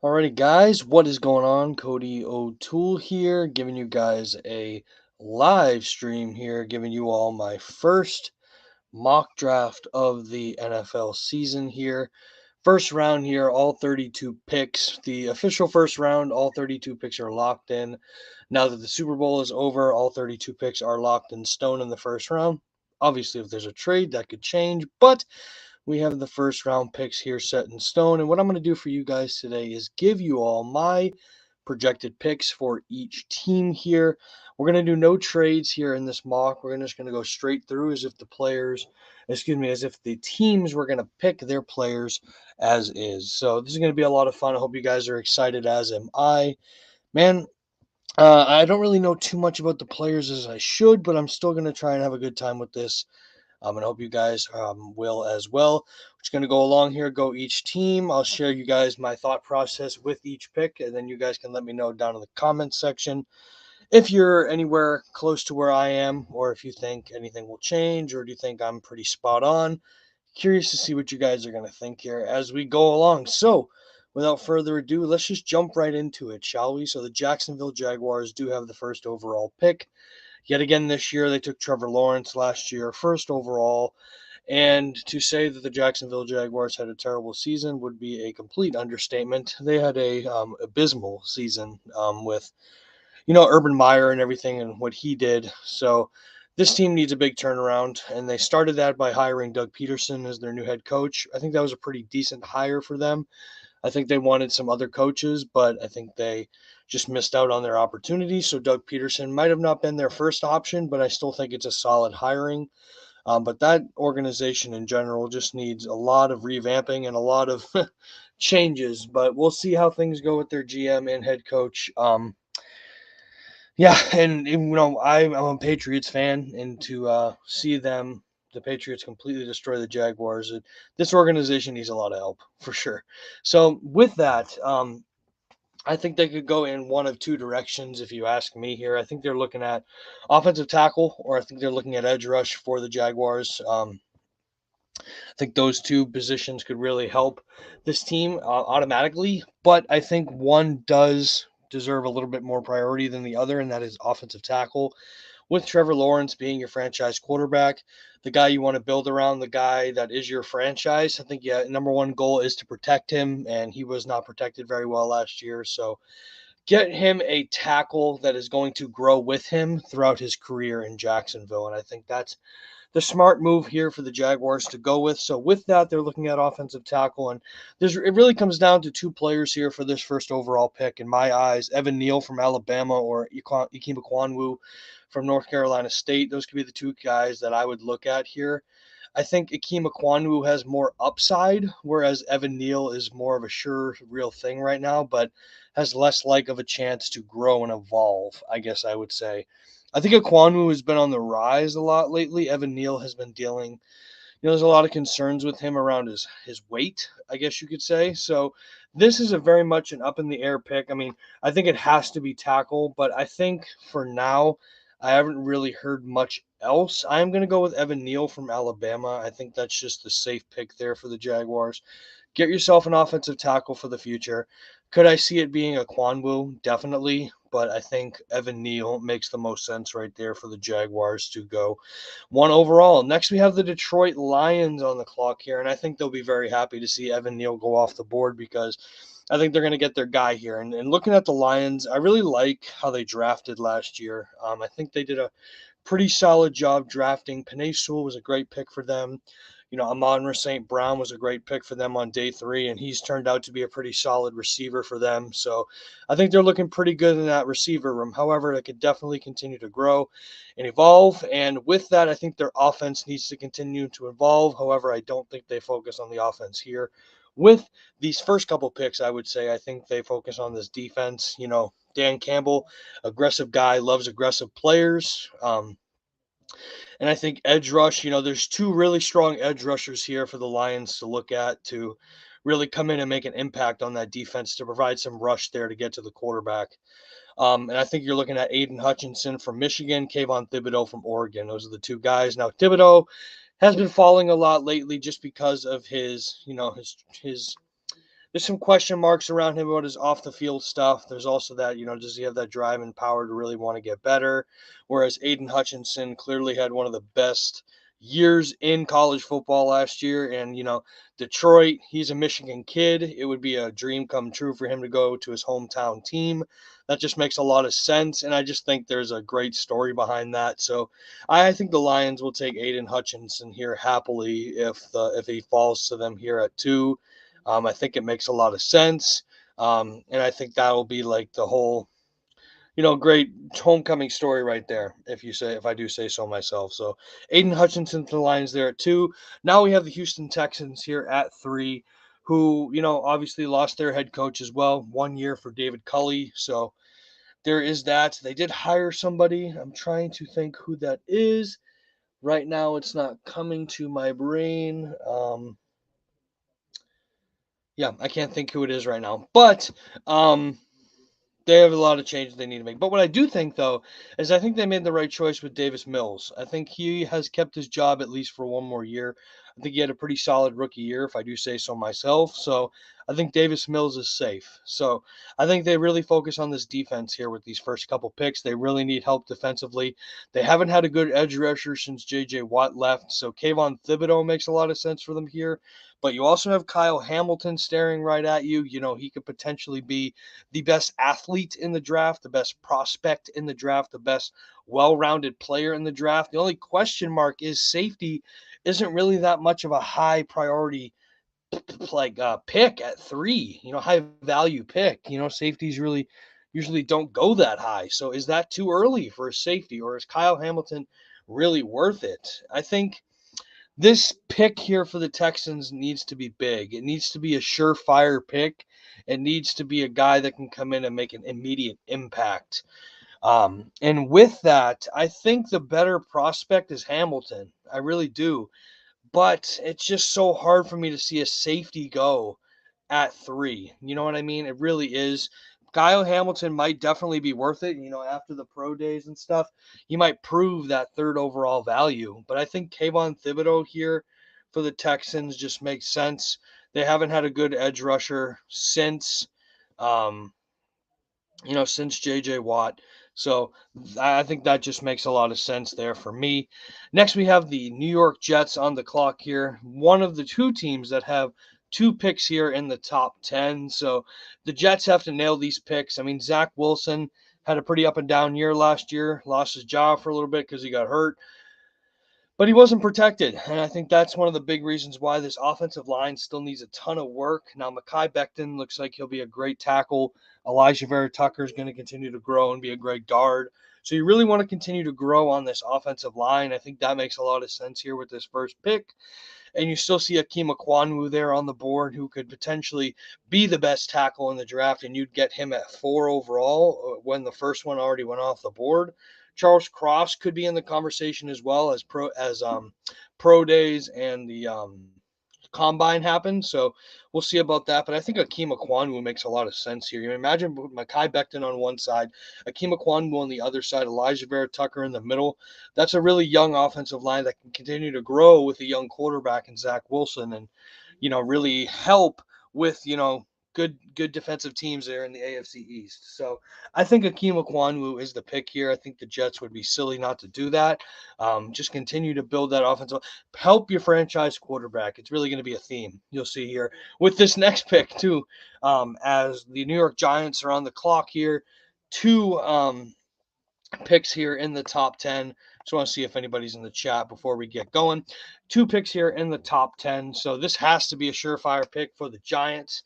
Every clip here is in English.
Alrighty, guys, what is going on? Cody O'Toole here, giving you guys a live stream here, giving you all my first mock draft of the NFL season here. First round here, all 32 picks. The official first round, all 32 picks are locked in. Now that the Super Bowl is over, all 32 picks are locked in stone in the first round. Obviously, if there's a trade, that could change, but we have the first round picks here set in stone. And what I'm going to do for you guys today is give you all my projected picks for each team here. We're going to do no trades here in this mock. We're just going to go straight through as if as if the teams were going to pick their players as is. So this is going to be a lot of fun. I hope you guys are excited, as am I. Man, I don't really know too much about the players as I should, but I'm still going to try and have a good time with this. And I hope you guys will as well. We're just going to go along here, go each team. I'll share you guys my thought process with each pick, and then you guys can let me know down in the comments section if you're anywhere close to where I am, or if you think anything will change, or do you think I'm pretty spot on. Curious to see what you guys are going to think here as we go along. So, without further ado, let's just jump right into it, shall we? So, the Jacksonville Jaguars do have the first overall pick. Yet again this year, they took Trevor Lawrence last year, first overall. And to say that the Jacksonville Jaguars had a terrible season would be a complete understatement. They had a abysmal season with, Urban Meyer and everything and what he did. So this team needs a big turnaround, and they started that by hiring Doug Peterson as their new head coach. I think that was a pretty decent hire for them. I think they wanted some other coaches, but I think they just missed out on their opportunity. So Doug Peterson might have not been their first option, but I still think it's a solid hiring. But that organization in general just needs a lot of revamping and a lot of changes. But we'll see how things go with their GM and head coach. Yeah, and I'm a Patriots fan, and to see the Patriots completely destroy the Jaguars, this organization needs a lot of help for sure. So with that, I think they could go in one of two directions. If you ask me here, I think they're looking at offensive tackle, or I think they're looking at edge rush for the Jaguars. I think those two positions could really help this team automatically, but I think one does deserve a little bit more priority than the other, and that is offensive tackle. With Trevor Lawrence being your franchise quarterback, the guy you want to build around, the guy that is your franchise, I think, yeah, number one goal is to protect him, and he was not protected very well last year. So get him a tackle that is going to grow with him throughout his career in Jacksonville. And I think that's the smart move here for the Jaguars to go with. So with that, they're looking at offensive tackle, and it really comes down to two players here for this first overall pick. In my eyes, Evan Neal from Alabama or Ikem Ekwonu from North Carolina State. Those could be the two guys that I would look at here. I think Ikem Ekwonu has more upside, whereas Evan Neal is more of a sure, real thing right now, but has less like of a chance to grow and evolve, I guess I would say. I think Ekwonu has been on the rise a lot lately. Evan Neal has been dealing, there's a lot of concerns with him around his weight, I guess you could say. So this is a very much an up in the air pick. I mean, I think it has to be tackle, but I think for now, I haven't really heard much else. I'm going to go with Evan Neal from Alabama. I think that's just the safe pick there for the Jaguars. Get yourself an offensive tackle for the future. Could I see it being a Kwanwu? Definitely. But I think Evan Neal makes the most sense right there for the Jaguars to go one overall. Next, we have the Detroit Lions on the clock here, and I think they'll be very happy to see Evan Neal go off the board because I think they're going to get their guy here. And looking at the Lions, I really like how they drafted last year. I think they did a pretty solid job drafting. Penei Sewell was a great pick for them. Amon St. Brown was a great pick for them on day 3, and he's turned out to be a pretty solid receiver for them. So I think they're looking pretty good in that receiver room. However, they could definitely continue to grow and evolve. And with that, I think their offense needs to continue to evolve. However, I don't think they focus on the offense here. With these first couple picks, I would say I think they focus on this defense. Dan Campbell, aggressive guy, loves aggressive players. And I think edge rush, there's two really strong edge rushers here for the Lions to look at to really come in and make an impact on that defense to provide some rush there to get to the quarterback. And I think you're looking at Aiden Hutchinson from Michigan, Kayvon Thibodeau from Oregon. Those are the two guys. Now, Thibodeau has been falling a lot lately just because of his there's some question marks around him about his off the field stuff. There's also that, does he have that drive and power to really want to get better? Whereas Aiden Hutchinson clearly had one of the best years in college football last year. And, Detroit, he's a Michigan kid. It would be a dream come true for him to go to his hometown team. That just makes a lot of sense. And I just think there's a great story behind that. So I think the Lions will take Aiden Hutchinson here happily if he falls to them here at 2. I think it makes a lot of sense. And I think that'll be like the whole, great homecoming story right there, if I do say so myself. So Aiden Hutchinson to the Lions there at 2. Now we have the Houston Texans here at 3, who, obviously lost their head coach as well. 1 year for David Culley. So there is that. They did hire somebody. I'm trying to think who that is. Right now, it's not coming to my brain. Yeah, I can't think who it is right now. But they have a lot of changes they need to make. But what I do think, though, is I think they made the right choice with Davis Mills. I think he has kept his job at least for one more year. I think he had a pretty solid rookie year, if I do say so myself. So I think Davis Mills is safe. So I think they really focus on this defense here with these first couple picks. They really need help defensively. They haven't had a good edge rusher since J.J. Watt left. So Kayvon Thibodeau makes a lot of sense for them here. But you also have Kyle Hamilton staring right at you. He could potentially be the best athlete in the draft, the best prospect in the draft, the best well-rounded player in the draft. The only question mark is safety isn't really that much of a high priority pick at 3. High value pick. Safeties really usually don't go that high. So is that too early for a safety, or is Kyle Hamilton really worth it? I think this pick here for the Texans needs to be big. It needs to be a surefire pick. It needs to be a guy that can come in and make an immediate impact. And with that, I think the better prospect is Hamilton. I really do. But it's just so hard for me to see a safety go at 3. You know what I mean? It really is. Kyle Hamilton might definitely be worth it, after the pro days and stuff. He might prove that third overall value. But I think Kayvon Thibodeau here for the Texans just makes sense. They haven't had a good edge rusher um, since J.J. Watt. So I think that just makes a lot of sense there for me. Next, we have the New York Jets on the clock here. One of the 2 teams that have 2 picks here in the top 10. So the Jets have to nail these picks. I mean, Zach Wilson had a pretty up and down year last year, lost his job for a little bit because he got hurt. But he wasn't protected, and I think that's one of the big reasons why this offensive line still needs a ton of work. Now, Mekhi Becton looks like he'll be a great tackle. Elijah Vera Tucker is going to continue to grow and be a great guard. So you really want to continue to grow on this offensive line. I think that makes a lot of sense here with this first pick. And you still see Akeem Ekwomu there on the board, who could potentially be the best tackle in the draft, and you'd get him at 4 overall when the first one already went off the board. Charles Cross could be in the conversation as well as pro days and the combine happened. So we'll see about that. But I think Akeem Ekwomu makes a lot of sense here. You imagine Mekhi Becton on one side, Akeem Ekwomu on the other side, Elijah Vera Tucker in the middle. That's a really young offensive line that can continue to grow with a young quarterback in Zach Wilson and, really help with, good defensive teams there in the AFC East. So I think Akeem Ekwomu is the pick here. I think the Jets would be silly not to do that. Just continue to build that offensive. Help your franchise quarterback. It's really going to be a theme you'll see here with this next pick too. As the New York Giants are on the clock here, 2 picks here in the top 10. Just want to see if anybody's in the chat before we get going. 2 picks here in the top 10. So this has to be a surefire pick for the Giants.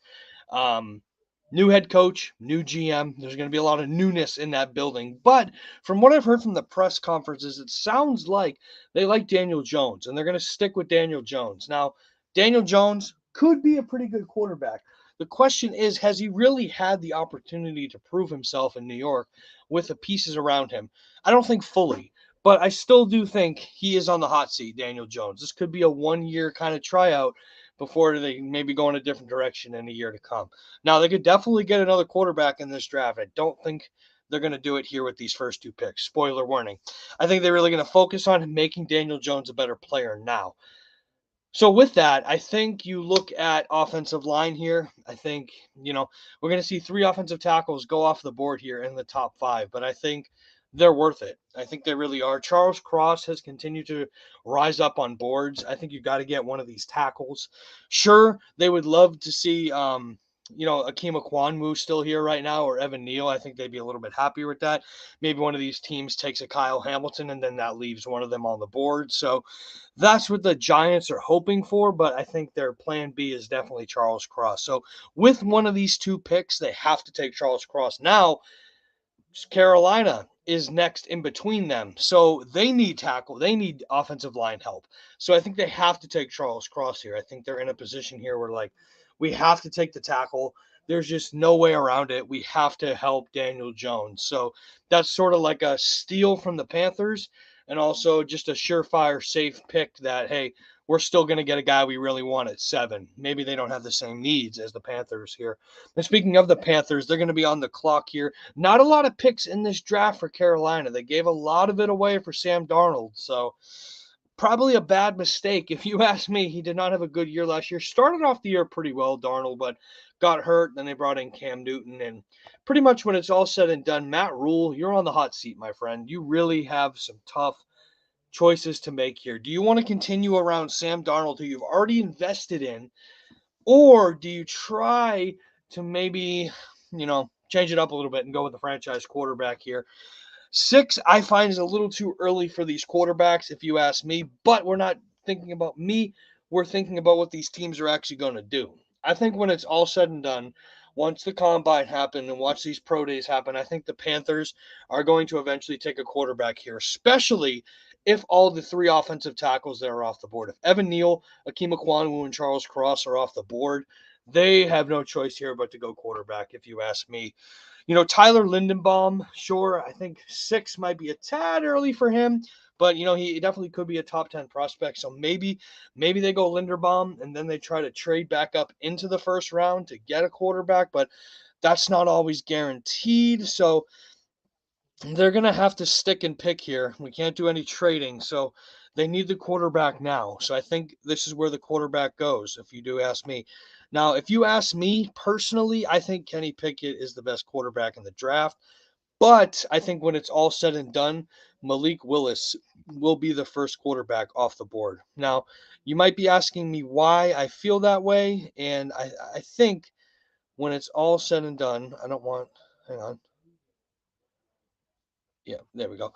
New head coach, new GM. There's going to be a lot of newness in that building. But from what I've heard from the press conferences, it sounds like they like Daniel Jones, and they're going to stick with Daniel Jones. Now, Daniel Jones could be a pretty good quarterback. The question is, has he really had the opportunity to prove himself in New York with the pieces around him? I don't think fully, but I still do think he is on the hot seat, Daniel Jones. This could be a 1-year kind of tryout before they maybe go in a different direction in a year to come. Now, they could definitely get another quarterback in this draft. I don't think they're going to do it here with these first 2 picks. Spoiler warning. I think they're really going to focus on making Daniel Jones a better player now. So with that, I think you look at offensive line here. I think, we're going to see 3 offensive tackles go off the board here in the top 5, but I think they're worth it. I think they really are. Charles Cross has continued to rise up on boards. I think you got to get one of these tackles. Sure, they would love to see Akeem Ekwanmu still here right now, or Evan Neal. I think they'd be a little bit happier with that. Maybe one of these teams takes a Kyle Hamilton, and then that leaves one of them on the board. So that's what the Giants are hoping for, but I think their plan B is definitely Charles Cross. So with one of these 2 picks, they have to take Charles Cross. Now, Carolina is next in between them. So they need tackle. They need offensive line help. So I think they have to take Charles Cross here. I think they're in a position here where, like, we have to take the tackle. There's just no way around it. We have to help Daniel Jones. So that's sort of like a steal from the Panthers, and also just a surefire safe pick that, hey, we're still going to get a guy we really want at 7. Maybe they don't have the same needs as the Panthers here. And speaking of the Panthers, they're going to be on the clock here. Not a lot of picks in this draft for Carolina. They gave a lot of it away for Sam Darnold. So probably a bad mistake. If you ask me, he did not have a good year last year. Started off the year pretty well, Darnold, but got hurt. Then they brought in Cam Newton. And pretty much when it's all said and done, Matt Rule, you're on the hot seat, my friend. You really have some tough choices to make here. Do you want to continue around Sam Darnold, who you've already invested in, or do you try to maybe, change it up a little bit and go with the franchise quarterback here? 6, I find, is a little too early for these quarterbacks, if you ask me, but we're not thinking about me. We're thinking about what these teams are actually going to do. I think when it's all said and done, once the combine happen and watch these pro days happen, I think the Panthers are going to eventually take a quarterback here, especially if all the 3 offensive tackles that are off the board. If Evan Neal, Akeem Ekwanmu, and Charles Cross are off the board, they have no choice here but to go quarterback, if you ask me. Tyler Lindenbaum, sure, I think 6 might be a tad early for him, but he definitely could be a top 10 prospect. So maybe they go Linderbaum and then they try to trade back up into the first round to get a quarterback, but that's not always guaranteed. So they're going to have to stick and pick here. We can't do any trading, so they need the quarterback now. So I think this is where the quarterback goes, if you do ask me. Now, if you ask me personally, I think Kenny Pickett is the best quarterback in the draft. But I think when it's all said and done, Malik Willis will be the first quarterback off the board. Now, you might be asking me why I feel that way. And I think when it's all said and done, hang on. Yeah, there we go.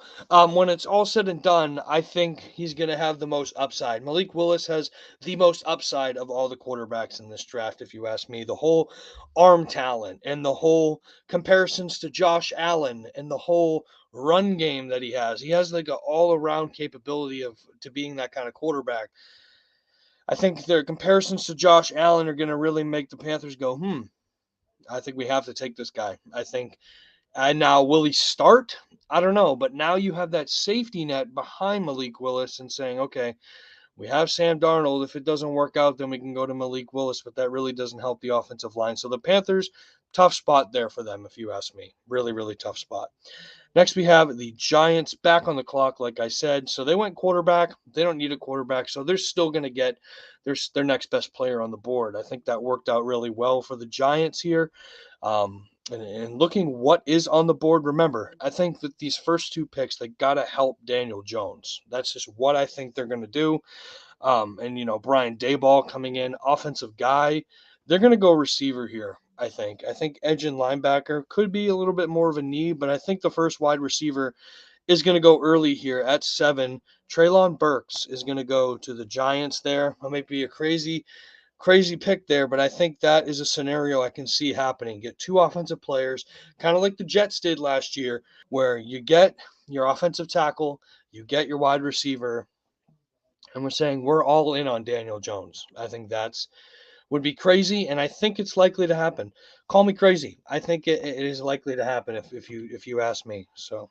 When it's all said and done, I think he's going to have the most upside. Malik Willis has the most upside of all the quarterbacks in this draft, if you ask me. The whole arm talent and the whole comparisons to Josh Allen and the whole run game that he has. He has like an all-around capability to being that kind of quarterback. I think their comparisons to Josh Allen are going to really make the Panthers go, I think we have to take this guy. I think and now, will he start? I don't know. But now you have that safety net behind Malik Willis and saying, okay, we have Sam Darnold. If it doesn't work out, then we can go to Malik Willis. But that really doesn't help the offensive line. So the Panthers, tough spot there for them, if you ask me. Really, really tough spot. Next, we have the Giants back on the clock, like I said. So they went quarterback. They don't need a quarterback. So they're still going to get their next best player on the board. I think that worked out really well for the Giants here. And looking what is on the board, remember, I think that these first 2 picks, they got to help Daniel Jones. That's just what I think they're going to do. And Brian Daboll coming in, offensive guy. They're going to go receiver here, I think. I think edge and linebacker could be a little bit more of a need, but I think the first wide receiver is going to go early here at 7. Treylon Burks is going to go to the Giants there. That might be a crazy pick there, but I think that is a scenario I can see happening. Get 2 offensive players, kind of like the Jets did last year, where you get your offensive tackle, you get your wide receiver, and we're saying we're all in on Daniel Jones. I think that's would be crazy, and I think it's likely to happen. Call me crazy. I think it is likely to happen if you ask me. So,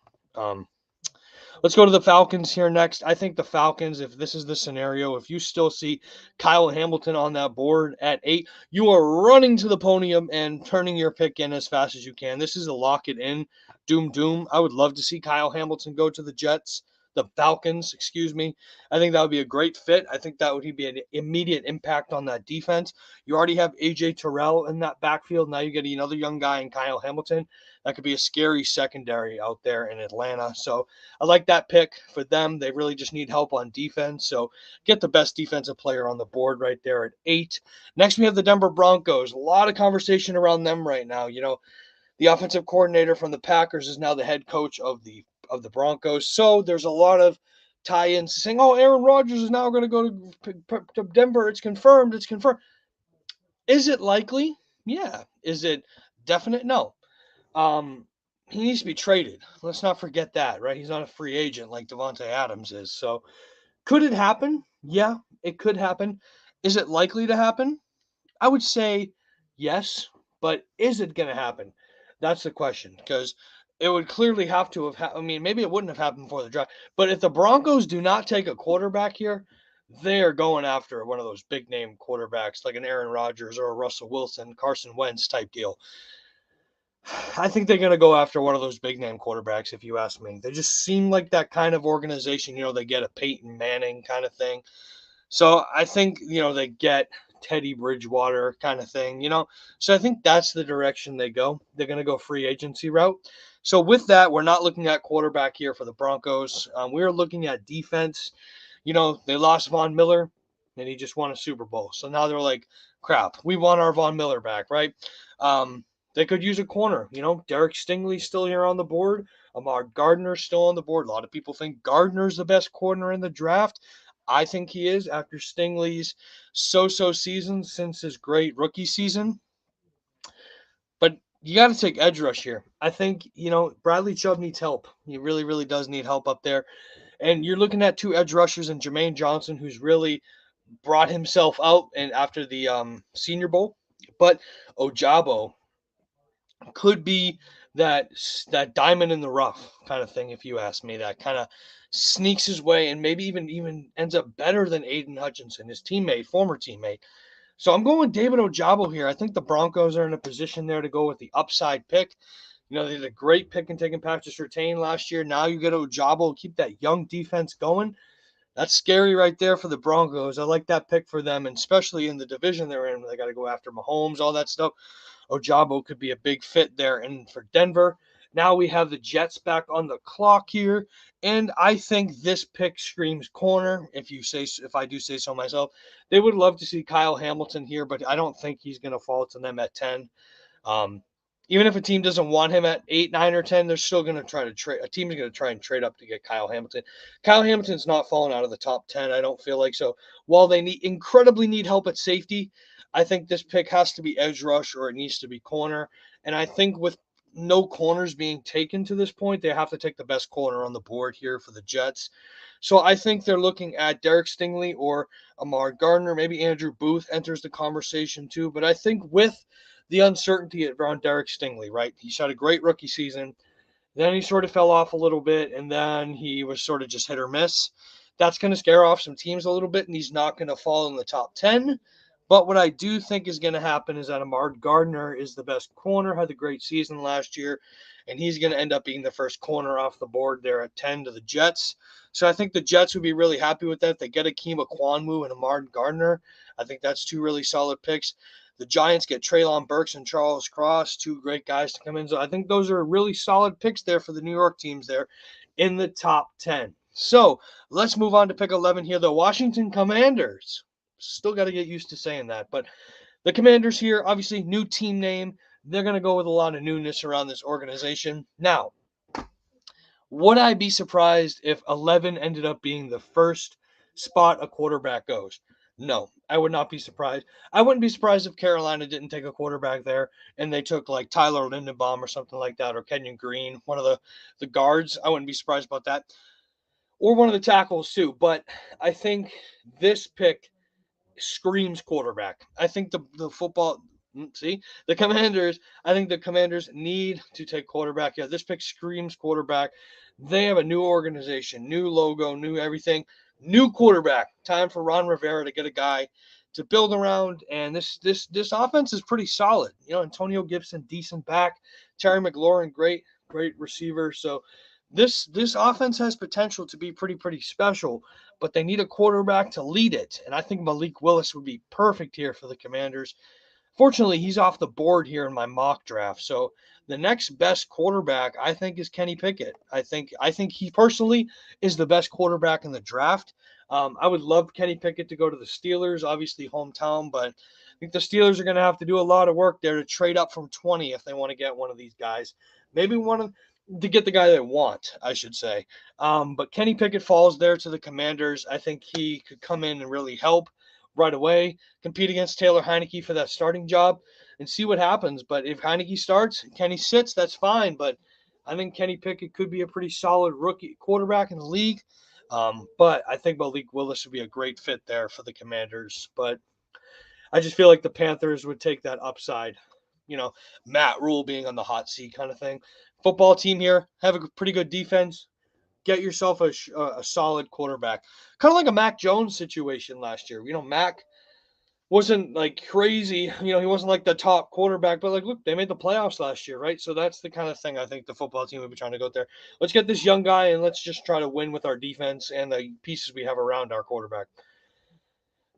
let's go to the Falcons here next. I think the Falcons, if this is the scenario, if you still see Kyle Hamilton on that board at 8, you are running to the podium and turning your pick in as fast as you can. This is a lock it in, doom. I would love to see Kyle Hamilton go to the Jets. the Falcons, excuse me. I think that would be a great fit. I think that would be an immediate impact on that defense. You already have AJ Terrell in that backfield. Now you get another young guy in Kyle Hamilton. That could be a scary secondary out there in Atlanta. So I like that pick for them. They really just need help on defense. So get the best defensive player on the board right there at 8. Next, we have the Denver Broncos. A lot of conversation around them right now. The offensive coordinator from the Packers is now the head coach of the Broncos. So there's a lot of tie-ins saying, "Oh, Aaron Rodgers is now going to go to Denver. It's confirmed. It's confirmed." Is it likely? Yeah. Is it definite? No. He needs to be traded. Let's not forget that, right? He's not a free agent like Devontae Adams is. So could it happen? Yeah, it could happen. Is it likely to happen? I would say yes, but is it going to happen? That's the question, because it would clearly have to have. I mean, maybe it wouldn't have happened before the draft, but if the Broncos do not take a quarterback here, they are going after one of those big name quarterbacks like an Aaron Rodgers or a Russell Wilson, Carson Wentz type deal. I think they're going to go after one of those big name quarterbacks, if you ask me. They just seem like that kind of organization. They get a Peyton Manning kind of thing. So I think, they get Teddy Bridgewater kind of thing, So I think that's the direction they go. They're going to go free agency route. So with that, we're not looking at quarterback here for the Broncos. We're looking at defense. They lost Von Miller, and he just won a Super Bowl. So now they're like, crap, we want our Von Miller back, right? They could use a corner. Derek Stingley's still here on the board. Ahmad Gardner's still on the board. A lot of people think Gardner's the best corner in the draft. I think he is after Stingley's so-so season since his great rookie season. But you got to take edge rush here. I think, Bradley Chubb needs help. He really, really does need help up there. And you're looking at 2 edge rushers in Jermaine Johnson, who's really brought himself out and after the Senior Bowl. But Ojabo could be that diamond in the rough kind of thing, if you ask me. That kind of sneaks his way and maybe even ends up better than Aiden Hutchinson, his former teammate. So I'm going with David Ojabo here. I think the Broncos are in a position there to go with the upside pick. They did a great pick and taking Patrick Surtain last year. Now you get Ojabo, keep that young defense going. That's scary right there for the Broncos. I like that pick for them, and especially in the division they're in. They got to go after Mahomes, all that stuff. Ojabo could be a big fit there. And for Denver, now we have the Jets back on the clock here. And I think this pick screams corner, if I do say so myself. They would love to see Kyle Hamilton here, but I don't think he's going to fall to them at 10. Even if a team doesn't want him at 8, 9, or 10, they're still going to try to trade. A team is going to try and trade up to get Kyle Hamilton. Kyle Hamilton's not falling out of the top 10, I don't feel like. So while they incredibly need help at safety, I think this pick has to be edge rush or it needs to be corner. And I think with no corners being taken to this point, they have to take the best corner on the board here for the Jets. So I think they're looking at Derek Stingley or Ahmad Gardner. Maybe Andrew Booth enters the conversation too. But I think with the uncertainty around Derek Stingley, right? He's had a great rookie season. Then he sort of fell off a little bit, and then he was sort of just hit or miss. That's going to scare off some teams a little bit, and he's not going to fall in the top 10. But what I do think is going to happen is that Ahmad Gardner is the best corner, had a great season last year, and he's going to end up being the first corner off the board there at 10 to the Jets. So I think the Jets would be really happy with that. They get Akeem Ekwomu and Ahmad Gardner. I think that's 2 really solid picks. The Giants get Treylon Burks and Charles Cross, 2 great guys to come in. So I think those are really solid picks there for the New York teams there in the top 10. So let's move on to pick 11 here. The Washington Commanders. Still got to get used to saying that. But the Commanders here, obviously, new team name. They're going to go with a lot of newness around this organization. Now, would I be surprised if 11 ended up being the first spot a quarterback goes? No, I would not be surprised. I wouldn't be surprised if Carolina didn't take a quarterback there and they took like Tyler Lindenbaum or something like that, or Kenyon Green, one of the guards. I wouldn't be surprised about that. Or one of the tackles too. But I think this pick screams quarterback. I think the Commanders, I think the Commanders need to take quarterback. Yeah, this pick screams quarterback. They have a new organization, new logo, new everything. New quarterback. Time for Ron Rivera to get a guy to build around, and this offense is pretty solid. Antonio Gibson, decent back. Terry McLaurin, great receiver. So This offense has potential to be pretty special, but they need a quarterback to lead it. And I think Malik Willis would be perfect here for the Commanders. Fortunately, he's off the board here in my mock draft. So the next best quarterback, I think, is Kenny Pickett. I think he personally is the best quarterback in the draft. I would love Kenny Pickett to go to the Steelers, obviously hometown, but I think the Steelers are going to have to do a lot of work there to trade up from 20 if they want to get one of these guys. Maybe one of to get the guy they want, I should say. But Kenny Pickett falls there to the Commanders. I think he could come in and really help right away, compete against Taylor Heineke for that starting job, and see what happens. But if Heineke starts, Kenny sits, that's fine. But I think Kenny Pickett could be a pretty solid rookie quarterback in the league. But I think Malik Willis would be a great fit there for the Commanders. But I just feel like the Panthers would take that upside. Matt Rule being on the hot seat kind of thing. Football team here, have a pretty good defense. Get yourself a solid quarterback. Kind of like a Mac Jones situation last year. Mac wasn't like crazy. He wasn't like the top quarterback, but like, look, they made the playoffs last year, right? So that's the kind of thing I think the football team would be trying to go there. Let's get this young guy and let's just try to win with our defense and the pieces we have around our quarterback.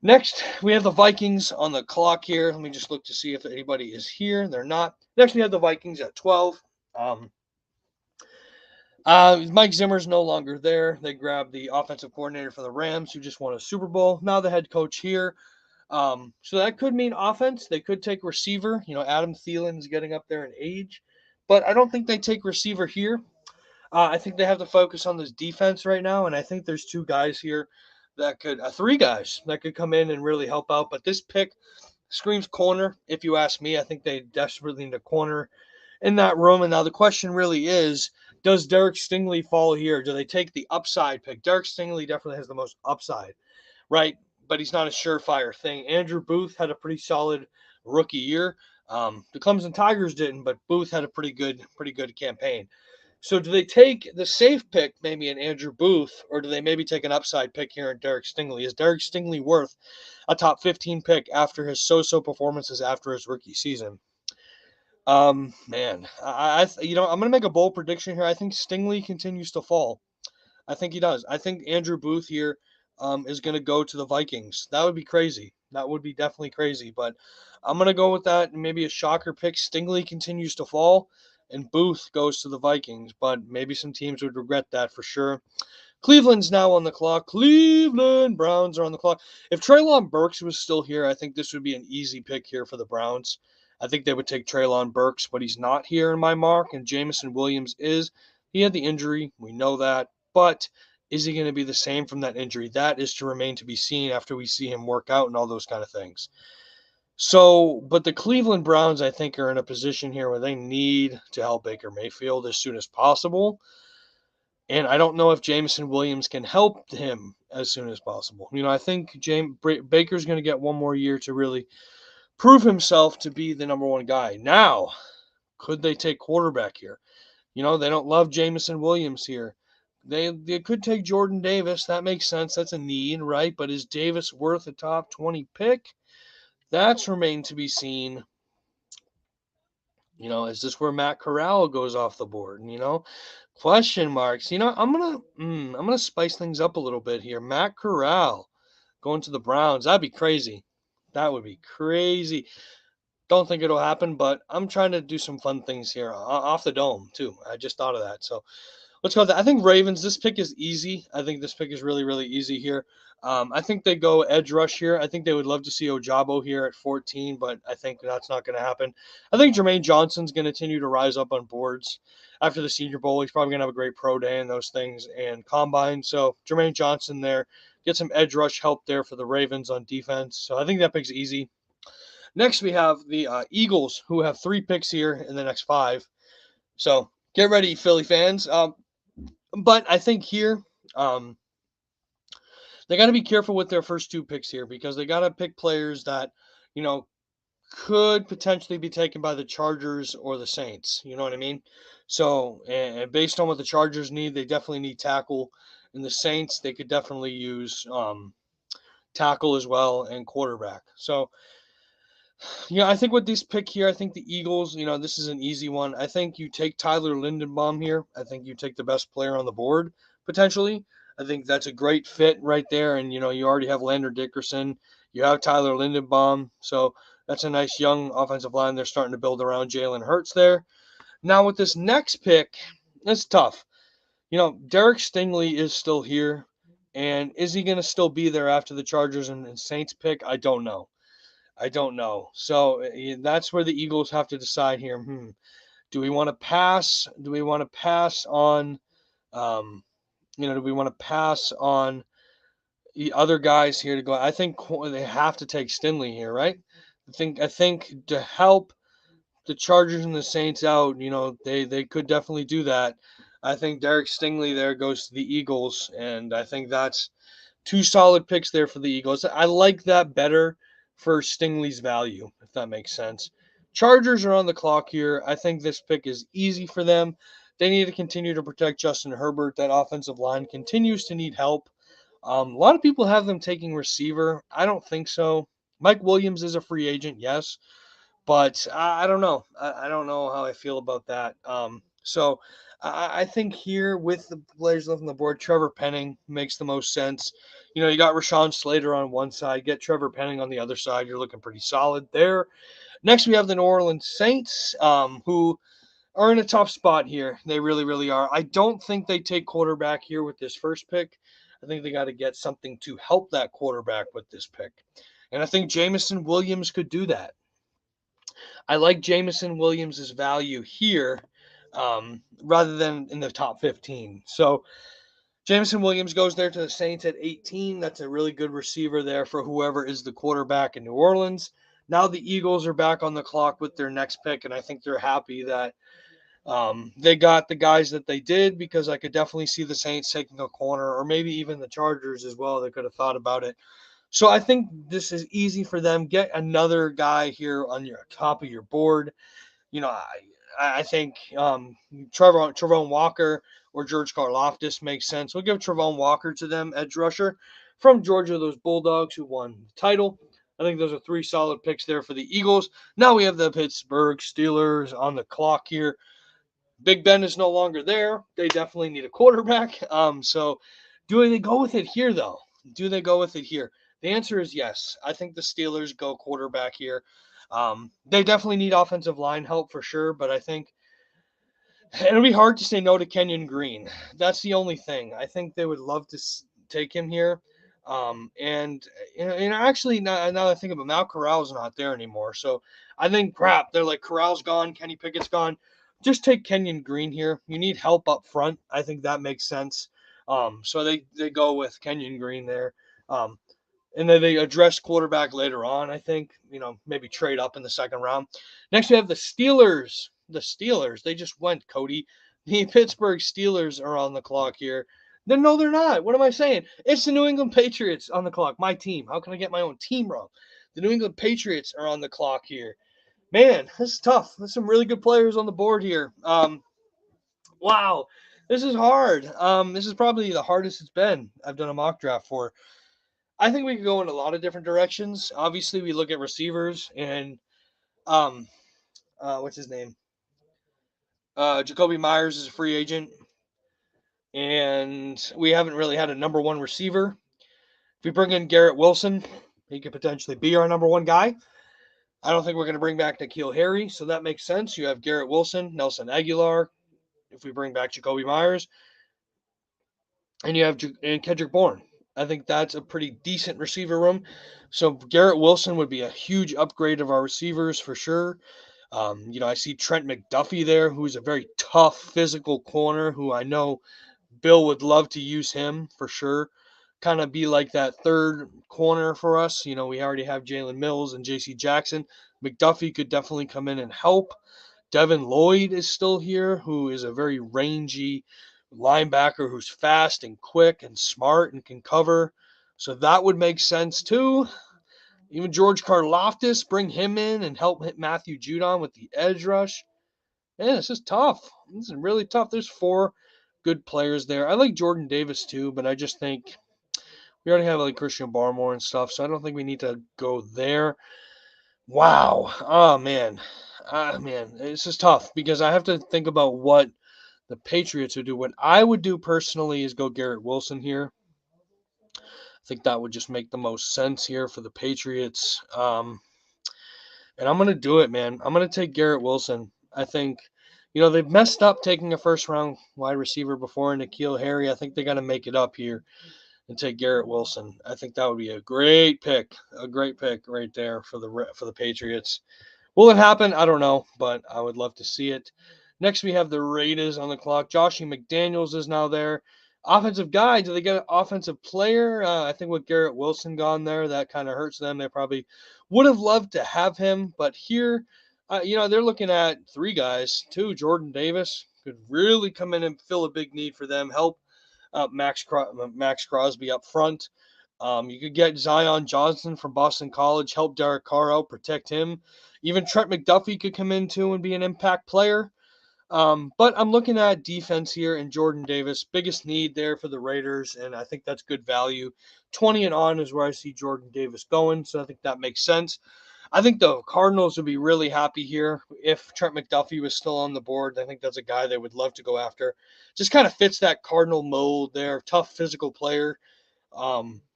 Next, we have the Vikings on the clock here. Let me just look to see if anybody is here. They're not. Next, we have the Vikings at 12. Mike Zimmer's no longer there. They grabbed the offensive coordinator for the Rams, who just won a Super Bowl. Now the head coach here. So that could mean offense. They could take receiver. Adam Thielen's getting up there in age, but I don't think they take receiver here. I think they have to focus on this defense right now, and I think there's three guys that could come in and really help out. But this pick screams corner, if you ask me. I think they desperately need a corner in that room. And now the question really is, does Derek Stingley fall here? Do they take the upside pick? Derek Stingley definitely has the most upside, right? But he's not a surefire thing. Andrew Booth had a pretty solid rookie year. The Clemson Tigers didn't, but Booth had a pretty good campaign. So do they take the safe pick, maybe in Andrew Booth, or do they maybe take an upside pick here in Derek Stingley? Is Derek Stingley worth a top 15 pick after his so-so performances after his rookie season? Man, I'm gonna make a bold prediction here. I think Stingley continues to fall. I think he does. I think Andrew Booth here is gonna go to the Vikings. That would be crazy. That would be definitely crazy. But I'm gonna go with that. Maybe a shocker pick. Stingley continues to fall, and Booth goes to the Vikings. But maybe some teams would regret that for sure. Cleveland's now on the clock. Cleveland Browns are on the clock. If Treylon Burks was still here, I think this would be an easy pick here for the Browns. I think they would take Treylon Burks, but he's not here in my mark, and Jameson Williams is. He had the injury. We know that. But is he going to be the same from that injury? That is to remain to be seen after we see him work out and all those kind of things. So, but the Cleveland Browns, I think, are in a position here where they need to help Baker Mayfield as soon as possible. And I don't know if Jameson Williams can help him as soon as possible. I think Baker's going to get one more year to really prove himself to be the number one guy. Now, could they take quarterback here? They don't love Jameson Williams here. They could take Jordan Davis. That makes sense. That's a need, right? But is Davis worth a top 20 pick? That's remained to be seen. Is this where Matt Corral goes off the board? Question marks. I'm gonna spice things up a little bit here. Matt Corral going to the Browns. That'd be crazy. That would be crazy. Don't think it'll happen, but I'm trying to do some fun things here off the dome too. I just thought of that. So let's go with that. I think Ravens. This pick is easy. I think this pick is really easy here. I think they go edge rush here. I think they would love to see Ojabo here at 14, but I think that's not going to happen. I think Jermaine Johnson's going to continue to rise up on boards after the Senior Bowl. He's probably going to have a great pro day and those things and combine. So Jermaine Johnson there, get some edge rush help there for the Ravens on defense. So I think that pick's easy. Next, we have the Eagles, who have 3 picks here in the next 5. So get ready, Philly fans. But I think here, they got to be careful with their first 2 picks here because they got to pick players that, could potentially be taken by the Chargers or the Saints. You know what I mean? So, and based on what the Chargers need, they definitely need tackle. And the Saints, they could definitely use tackle as well and quarterback. So, Yeah, I think with this pick here, I think the Eagles, this is an easy one. I think you take Tyler Lindenbaum here. I think you take the best player on the board, potentially. I think that's a great fit right there. And, you already have Lander Dickerson. You have Tyler Lindenbaum. So that's a nice young offensive line they're starting to build around Jalen Hurts there. Now, with this next pick, it's tough. Derek Stingley is still here. And is he going to still be there after the Chargers and Saints pick? I don't know. I don't know. So that's where the Eagles have to decide here. Do we want to pass? Do we want to pass on? Um, do we want to pass on the other guys here to go? I think they have to take Stinley here, right? I think to help the Chargers and the Saints out, they could definitely do that. I think Derek Stingley there goes to the Eagles, and I think that's two solid picks there for the Eagles. I like that better for Stingley's value, if that makes sense. Chargers are on the clock here. I think this pick is easy for them. They need to continue to protect Justin Herbert. That offensive line continues to need help. A lot of people have them taking receiver. I don't think so. Mike Williams is a free agent, yes, but I don't know. I don't know how I feel about that. So I think here with the players left on the board, Trevor Penning makes the most sense. You got Rashawn Slater on one side, get Trevor Penning on the other side. You're looking pretty solid there. Next, we have the New Orleans Saints, who are in a tough spot here. They really, really are. I don't think they take quarterback here with this first pick. I think they got to get something to help that quarterback with this pick. And I think Jamison Williams could do that. I like Jamison Williams' value here rather than in the top 15. So Jamison Williams goes there to the Saints at 18. That's a really good receiver there for whoever is the quarterback in New Orleans. Now the Eagles are back on the clock with their next pick, and I think they're happy that they got the guys that they did because I could definitely see the Saints taking a corner or maybe even the Chargers as well. They could have thought about it. So I think this is easy for them. Get another guy here on your top of your board. I think Travon Walker or George Karlaftis makes sense. We'll give Travon Walker to them, edge rusher from Georgia, those Bulldogs who won the title. I think those are three solid picks there for the Eagles. Now we have the Pittsburgh Steelers on the clock here. Big Ben is no longer there. They definitely need a quarterback. So do they go with it here, though? Do they go with it here? The answer is yes. I think the Steelers go quarterback here. They definitely need offensive line help for sure, but I think it'll be hard to say no to Kenyon Green. That's the only thing. I think they would love to take him here. And actually, now that I think about it, Mal Corral's not there anymore. So I think, crap, they're like, Corral's gone, Kenny Pickett's gone. Just take Kenyon Green here. You need help up front. I think that makes sense. So they go with Kenyon Green there. And then they address quarterback later on, I think. Maybe trade up in the second round. Next, we have the Steelers. The Steelers, they just went, Cody. The Pittsburgh Steelers are on the clock here. No, they're not. What am I saying? It's the New England Patriots on the clock. My team. How can I get my own team wrong? The New England Patriots are on the clock here. Man, this is tough. There's some really good players on the board here. Wow, this is hard. This is probably the hardest it's been I've done a mock draft for. I think we could go in a lot of different directions. Obviously, we look at receivers and what's his name? Jacoby Myers is a free agent, and we haven't really had a number one receiver. If we bring in Garrett Wilson, he could potentially be our number one guy. I don't think we're going to bring back N'Keal Harry, so that makes sense. You have Garrett Wilson, Nelson Aguilar. If we bring back Jacoby Myers, and you have Kendrick Bourne. I think that's a pretty decent receiver room. So Garrett Wilson would be a huge upgrade of our receivers for sure. I see Trent McDuffie there, who's a very tough physical corner who I know Bill would love to use him for sure. Kind of be like that third corner for us. We already have Jalen Mills and J.C. Jackson. McDuffie could definitely come in and help. Devin Lloyd is still here, who is a very rangy linebacker who's fast and quick and smart and can cover. So that would make sense too. Even George Karlaftis, bring him in and help hit Matthew Judon with the edge rush. Man, this is tough. This is really tough. There's four good players there. I like Jordan Davis too, but I just think we already have like Christian Barmore and stuff, so I don't think we need to go there. Wow. Oh man. Man, this is tough because I have to think about what the Patriots would do. What I would do personally is go Garrett Wilson here. I think that would just make the most sense here for the Patriots. And I'm going to do it, man. I'm going to take Garrett Wilson. I think, they've messed up taking a first round wide receiver before in N'Keal Harry. I think they got to make it up here and take Garrett Wilson. I think that would be a great pick right there for the Patriots. Will it happen? I don't know, but I would love to see it. Next, we have the Raiders on the clock. Joshy McDaniels is now there. Offensive guy. Do they get an offensive player? I think with Garrett Wilson gone there, that kind of hurts them. They probably would have loved to have him, but here, they're looking at three guys. Two, Jordan Davis could really come in and fill a big need for them. Help Max Crosby up front. You could get Zion Johnson from Boston College, help Derek Carr out, protect him. Even Trent McDuffie could come in too and be an impact player. But I'm looking at defense here and Jordan Davis, biggest need there for the Raiders, and I think that's good value. 20 and on is where I see Jordan Davis going, so I think that makes sense. I think the Cardinals would be really happy here if Trent McDuffie was still on the board. I think that's a guy they would love to go after. Just kind of fits that Cardinal mold there, tough physical player.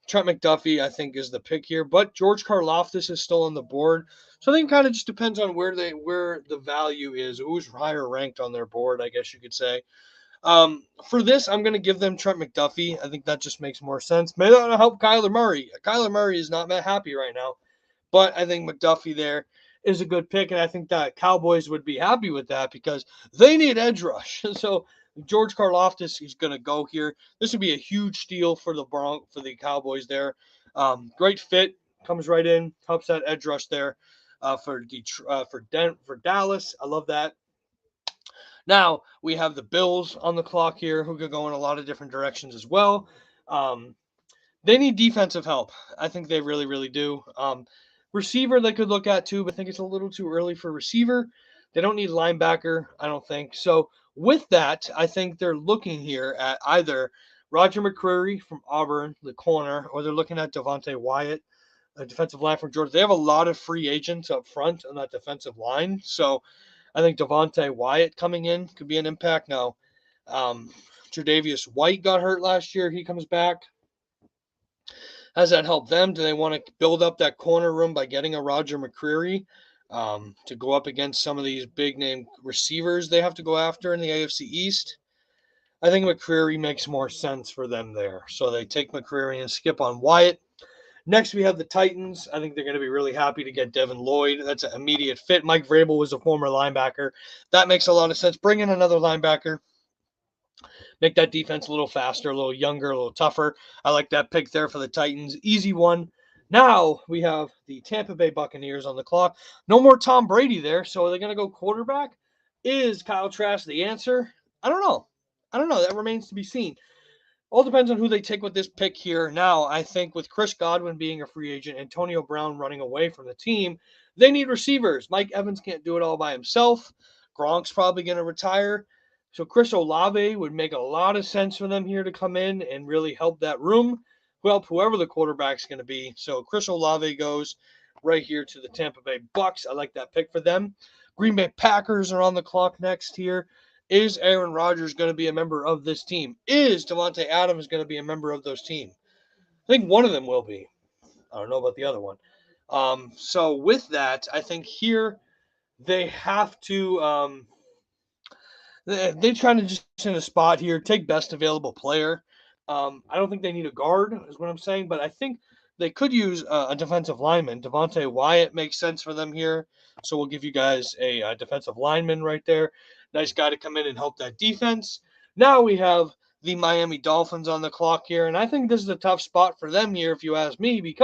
Trent McDuffie, I think, is the pick here, but George Karlaftis is still on the board. So I think it kind of just depends on where the value is, who's higher ranked on their board, I guess you could say. For this, I'm going to give them Trent McDuffie. I think that just makes more sense. May not help Kyler Murray. Kyler Murray is not that happy right now, but I think McDuffie there is a good pick, and I think that Cowboys would be happy with that because they need edge rush. So George Karlaftis is going to go here. This would be a huge steal for the Cowboys there. Great fit, comes right in, helps that edge rush there for Dallas. I love that. Now we have the Bills on the clock here, who could go in a lot of different directions as well. Um, they need defensive help. I think they really, really do. Receiver they could look at too, but I think it's a little too early for receiver. They don't need linebacker, I don't think. So with that, I think they're looking here at either Roger McCreary from Auburn, the corner, or they're looking at Devontae Wyatt, a defensive line from Georgia. They have a lot of free agents up front on that defensive line. So I think Devontae Wyatt coming in could be an impact. Now, Tre'Davious White got hurt last year. He comes back. Has that helped them? Do they want to build up that corner room by getting a Roger McCreary to go up against some of these big name receivers they have to go after in the AFC East? I think McCreary makes more sense for them there. So they take McCreary and skip on Wyatt. Next, we have the Titans. I think they're going to be really happy to get Devin Lloyd. That's an immediate fit. Mike Vrabel was a former linebacker. That makes a lot of sense. Bring in another linebacker. Make that defense a little faster, a little younger, a little tougher. I like that pick there for the Titans. Easy one. Now we have the Tampa Bay Buccaneers on the clock. No more Tom Brady there. So are they going to go quarterback? Is Kyle Trask the answer? I don't know. That remains to be seen. All depends on who they take with this pick here. Now, I think with Chris Godwin being a free agent, Antonio Brown running away from the team, they need receivers. Mike Evans can't do it all by himself. Gronk's probably going to retire. So Chris Olave would make a lot of sense for them here to come in and really help that room, help whoever the quarterback's going to be. So Chris Olave goes right here to the Tampa Bay Bucks. I like that pick for them. Green Bay Packers are on the clock next here. Is Aaron Rodgers going to be a member of this team? Is Devontae Adams going to be a member of those team? I think one of them will be. I don't know about the other one. So with that, I think here they have to they try to just in a spot here, take best available player. I don't think they need a guard, is what I'm saying, but I think they could use a defensive lineman. Devontae Wyatt makes sense for them here, so we'll give you guys a defensive lineman right there. Nice guy to come in and help that defense. Now we have the Miami Dolphins on the clock here, and I think this is a tough spot for them here, if you ask me,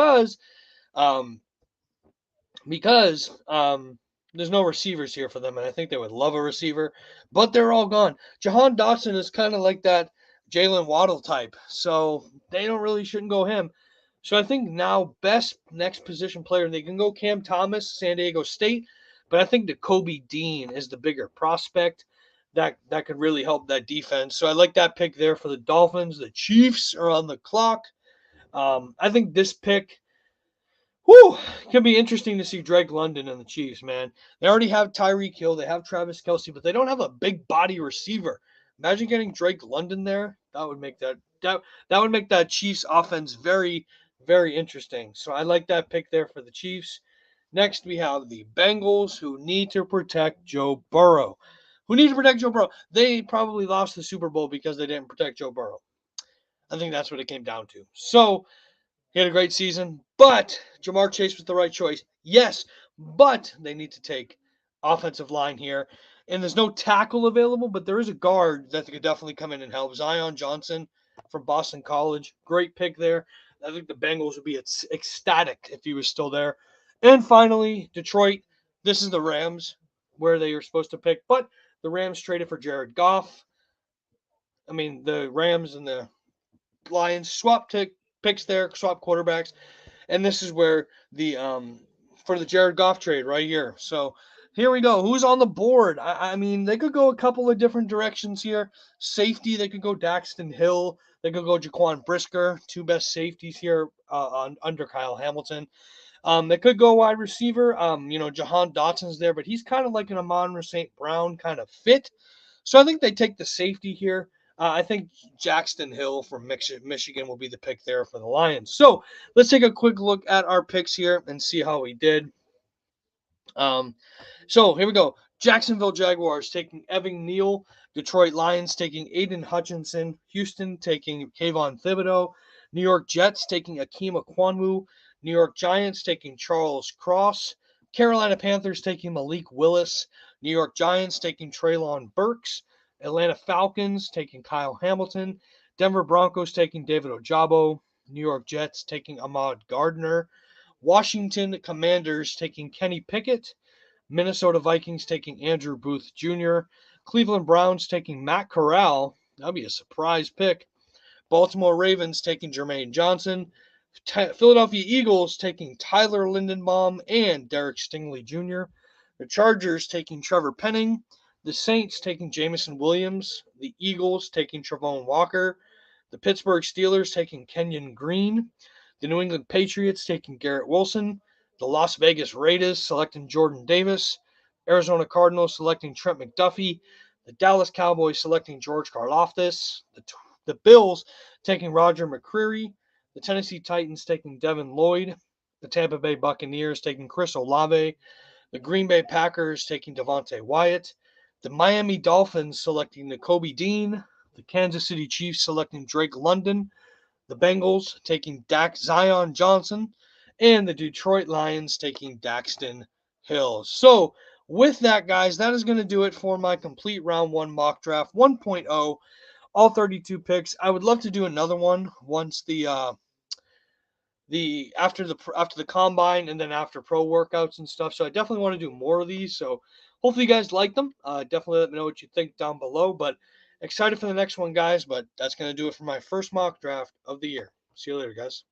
um, because there's no receivers here for them, and I think they would love a receiver, but they're all gone. Jahan Dotson is kind of like that Jalen Waddle type, so they don't really shouldn't go him. So I think now best next position player, they can go Cam Thomas, San Diego State, but I think the Kobe Dean is the bigger prospect that could really help that defense. So I like that pick there for the Dolphins. The Chiefs are on the clock. I think this pick Whew, it can be interesting to see Drake London and the Chiefs, man. They already have Tyreek Hill, they have Travis Kelsey, but they don't have a big body receiver. Imagine getting Drake London there. That would make that Chiefs offense very, very interesting. So I like that pick there for the Chiefs. Next, we have the Bengals, who need to protect Joe Burrow. Who need to protect Joe Burrow? They probably lost the Super Bowl because they didn't protect Joe Burrow. I think that's what it came down to. So he had a great season, but Jamar Chase was the right choice. Yes, but they need to take offensive line here. And there's no tackle available, but there is a guard that could definitely come in and help. Zion Johnson from Boston College. Great pick there. I think the Bengals would be ecstatic if he was still there. And finally, Detroit. This is the Rams, where they were supposed to pick, but the Rams traded for Jared Goff. I mean, the Rams and the Lions swapped picks there, swap quarterbacks, and this is where the for the Jared Goff trade right here. So here we go. Who's on the board? I mean, they could go a couple of different directions here. Safety, they could go Daxton Hill. They could go Jaquan Brisker, two best safeties here under Kyle Hamilton. They could go wide receiver. Jahan Dotson's there, but he's kind of like an Amon St. Brown kind of fit. So I think they take the safety here. I think Jackson Hill from Michigan will be the pick there for the Lions. So let's take a quick look at our picks here and see how we did. Um, so here we go. Jacksonville Jaguars taking Evan Neal. Detroit Lions taking Aiden Hutchinson. Houston taking Kayvon Thibodeau. New York Jets taking Akeem Akwanwu. New York Giants taking Charles Cross. Carolina Panthers taking Malik Willis. New York Giants taking Treylon Burks. Atlanta Falcons taking Kyle Hamilton. Denver Broncos taking David Ojabo. New York Jets taking Ahmad Gardner. Washington Commanders taking Kenny Pickett. Minnesota Vikings taking Andrew Booth Jr. Cleveland Browns taking Matt Corral. That'd be a surprise pick. Baltimore Ravens taking Jermaine Johnson. Philadelphia Eagles taking Tyler Lindenbaum and Derek Stingley Jr. The Chargers taking Trevor Penning. The Saints taking Jamison Williams. The Eagles taking Travon Walker. The Pittsburgh Steelers taking Kenyon Green. The New England Patriots taking Garrett Wilson. The Las Vegas Raiders selecting Jordan Davis. Arizona Cardinals selecting Trent McDuffie. The Dallas Cowboys selecting George Karlaftis. The Bills taking Roger McCreary. The Tennessee Titans taking Devin Lloyd. The Tampa Bay Buccaneers taking Chris Olave. The Green Bay Packers taking Devontae Wyatt. The Miami Dolphins selecting Nakobe Dean. The Kansas City Chiefs selecting Drake London. The Bengals taking Zion Johnson. And the Detroit Lions taking Daxton Hill. So, with that, guys, that is going to do it for my complete round one mock draft 1.0. All 32 picks. I would love to do another one once the after the combine and then after pro workouts and stuff. So I definitely want to do more of these. So hopefully you guys like them. Definitely let me know what you think down below. But excited for the next one, guys. But that's going to do it for my first mock draft of the year. See you later, guys.